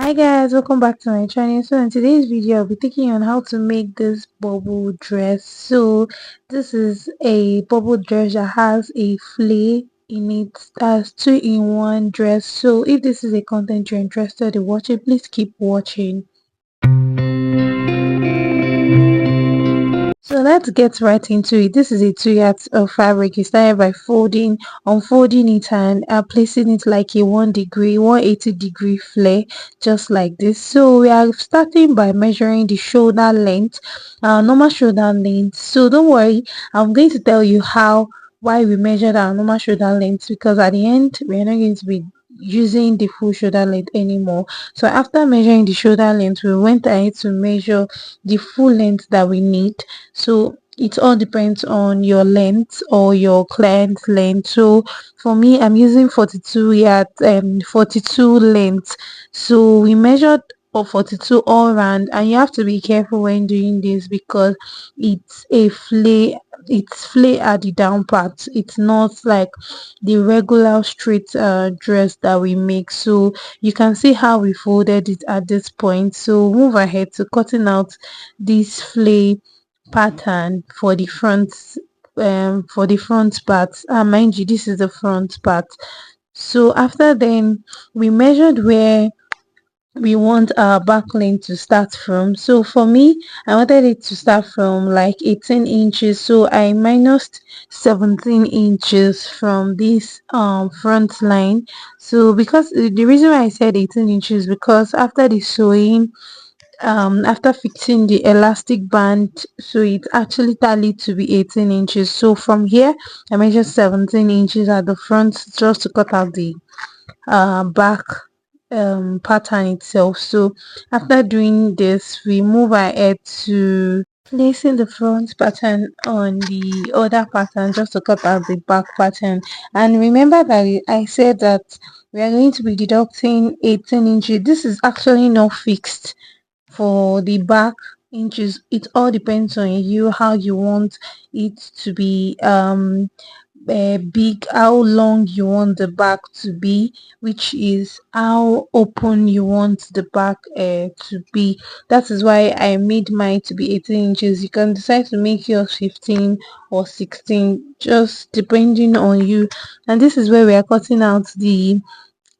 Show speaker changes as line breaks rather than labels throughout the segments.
Hi guys, welcome back to my channel. So in today's video I'll be taking on how to make this bubble dress. So this is a bubble dress that has a flare in it, as two-in-one dress. So if this is a content you're interested in watching, please keep watching. So let's get right into it. This is a 2 yards of fabric. You started by unfolding it and placing it like a 180 degree flare, just like this. So we are starting by measuring the shoulder length, normal shoulder length. So don't worry, I'm going to tell you why we measured our normal shoulder length, because at the end we are not going to be using the full shoulder length anymore. So after measuring the shoulder length, we went ahead to measure the full length that we need. So it all depends on your length or your client's length. So for me, I'm using 42 yards and 42 length. So we measured for 42 all round, and you have to be careful when doing this because it's a flare. It's flare at the down part. It's not like the regular straight dress that we make. So you can see how we folded it at this point. So move ahead to cutting out this flare pattern for the front part. Mind you, this is the front part. So after then, we measured where we want our back length to start from. So for me, I wanted it to start from like 18 inches, so I minused 17 inches from this front line. So because the reason why I said 18 inches, because after the sewing, after fixing the elastic band, so it actually tallied to be 18 inches. So from here I measured 17 inches at the front just to cut out the back pattern itself. So after doing this, we move ahead to placing the front pattern on the other pattern just to cut out the back pattern. And remember that I said that we are going to be deducting 18 inches. This is actually not fixed for the back inches. It all depends on you, how you want it to be big, how long you want the back to be, which is how open you want the back to be. That is why I made mine to be 18 inches. You can decide to make yours 15 or 16, just depending on you. And this is where we are cutting out the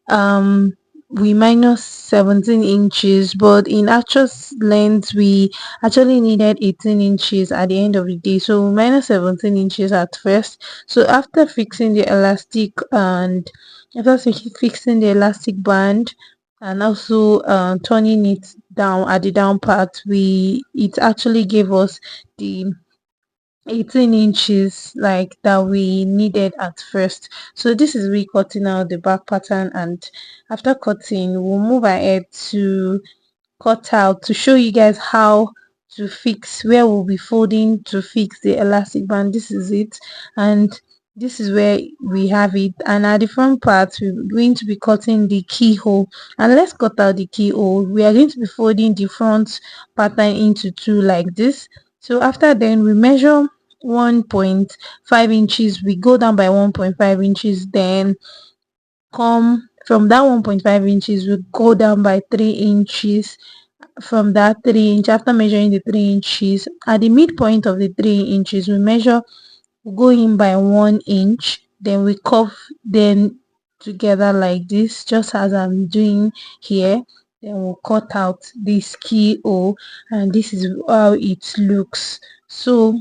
um we minus 17 inches, but in actual length we actually needed 18 inches at the end of the day. So we minus 17 inches at first. So after fixing the elastic and fixing the elastic band and also turning it down at the down part, it actually gave us the 18 inches like that we needed at first. So this is we cutting out the back pattern, and after cutting we'll move ahead to cut out to show you guys how to fix where we'll be folding to fix the elastic band. This is it, and this is where we have it. And at the front part we're going to be cutting the keyhole, and let's cut out the keyhole. We are going to be folding the front pattern into two like this. So after then we measure 1.5 inches, we go down by 1.5 inches, then come from that 1.5 inches we go down by 3 inches. From that 3 inch, after measuring the 3 inches, at the midpoint of the 3 inches we measure, we go in by 1 inch, then we curve them together like this, just as I'm doing here. Then we'll cut out this keyhole, and this is how it looks. So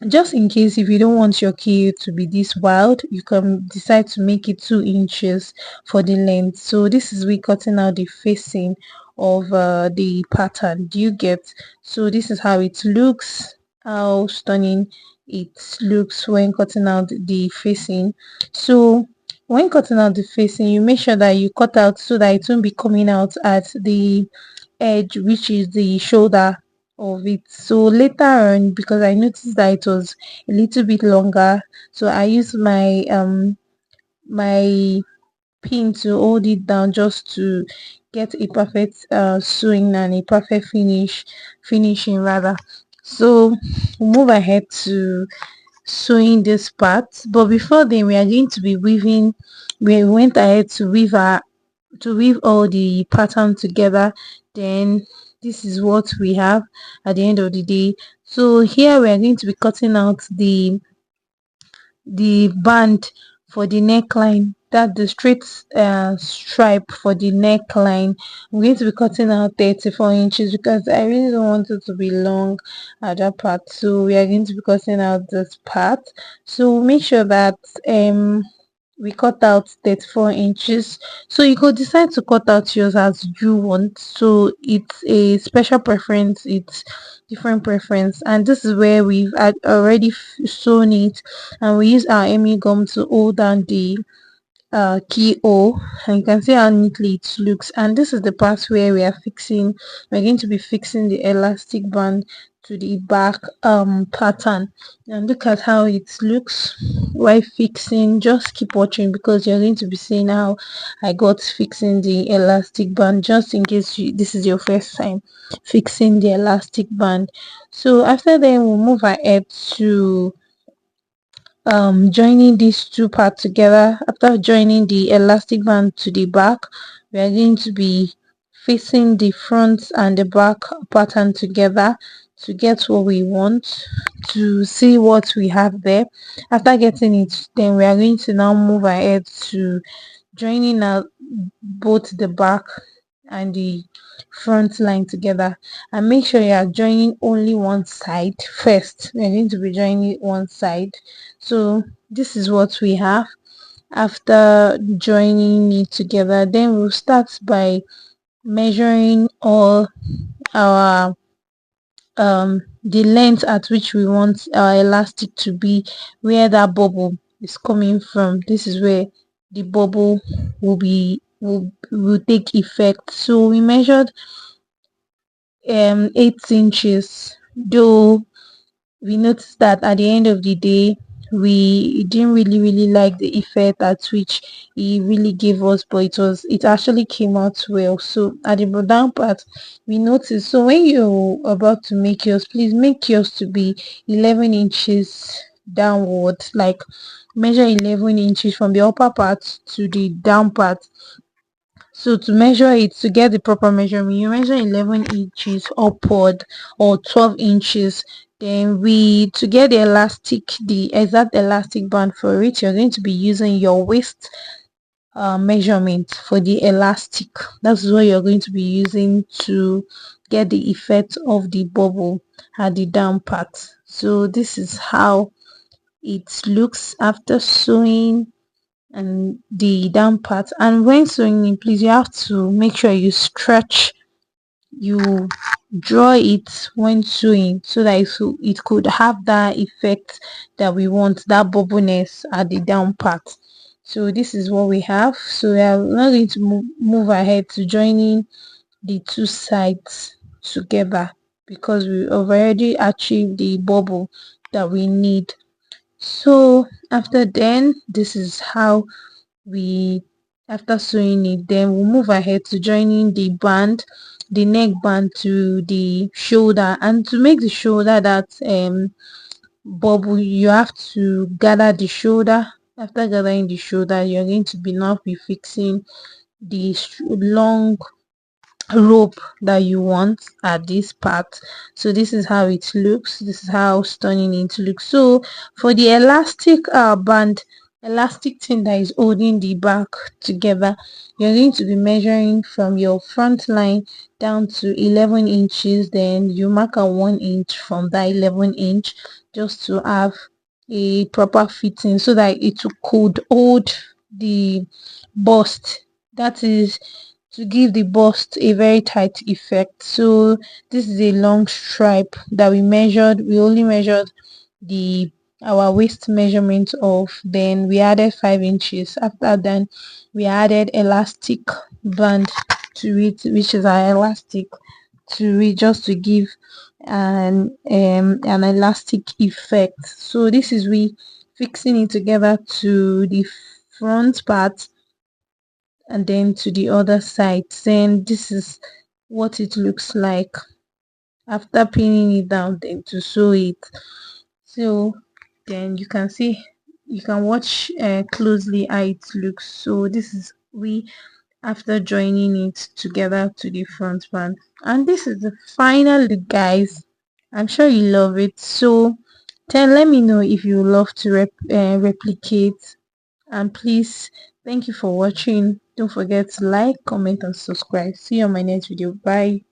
just in case if you don't want your key to be this wild, you can decide to make it 2 inches for the length. So this is we cutting out the facing of the pattern. Do you get? So this is how it looks, how stunning it looks when cutting out the facing. So when cutting out the facing, you make sure that you cut out so that it won't be coming out at the edge, which is the shoulder of it. So later on, because I noticed that it was a little bit longer, so I used my pin to hold it down just to get a perfect sewing and a perfect finishing rather. So we'll move ahead to sewing this part, but before then we are going to be weaving. We went ahead to weave our to weave all the pattern together. Then this is what we have at the end of the day. So here we are going to be cutting out the band for the neckline, that the straight stripe for the neckline. I'm going to be cutting out 34 inches because I really don't want it to be long at that part, so we are going to be cutting out this part. So make sure that we cut out 34 inches. So you could decide to cut out yours as you want, so it's a special preference, it's different preference. And this is where we've already sewn it, and we use our Emi gum to hold down the keyhole, and you can see how neatly it looks. And this is the part where we're going to be fixing the elastic band to the back pattern. And look at how it looks while fixing. Just keep watching because you're going to be seeing how I got fixing the elastic band, just in case this is your first time fixing the elastic band. So after then, we'll move ahead to joining these two parts together. After joining the elastic band to the back, we are going to be facing the front and the back pattern together to get what we want, to see what we have there. After getting it, then we are going to now move ahead to joining out both the back and the front line together. And make sure you are joining only one side first. We're going to be joining one side. So this is what we have. After joining it together, then we'll start by measuring all our the length at which we want our elastic to be, where that bubble is coming from. This is where the bubble will take effect. So we measured 8 inches, though we noticed that at the end of the day we didn't really like the effect at which he really gave us, but it actually came out well. So at the down part, we noticed, so when you're about to make yours, please make yours to be 11 inches downward, like measure 11 inches from the upper part to the down part. So to measure it, to get the proper measurement, you measure 11 inches upward or 12 inches. Then to get the exact elastic band for it, you're going to be using your waist measurement for the elastic. That's what you're going to be using to get the effect of the bubble at the down part. So this is how it looks after sewing and the down part. And when sewing it, please, you have to make sure you stretch, you draw it when sewing, so that it could have that effect that we want, that bubbleness at the down part. So this is what we have. So we are now going to move ahead to joining the two sides together, because we have already achieved the bubble that we need. So after then, this is how we after sewing it, then we'll move ahead to joining the neck band to the shoulder. And to make the shoulder that bubble, you have to gather the shoulder. After gathering the shoulder, you're going to be now be fixing the long rope that you want at this part. So this is how it looks, this is how stunning it looks. So for the elastic thing that is holding the back together, you're going to be measuring from your front line down to 11 inches. Then you mark a 1 inch from that 11 inch, just to have a proper fitting, so that it could hold the bust, that is, to give the bust a very tight effect. So this is a long stripe that we only measured the our waist measurement of, then we added 5 inches. After then, we added elastic band to it, which is our elastic to it, just to give an elastic effect. So this is we fixing it together to the front part and then to the other side. Then this is what it looks like after pinning it down, then to sew it. So then you can watch closely how it looks. So this is we after joining it together to the front band. And this is the final look, guys. I'm sure you love it. So then let me know if you love to replicate. And please, thank you for watching. Don't forget to like, comment, and subscribe. See you on my next video. Bye.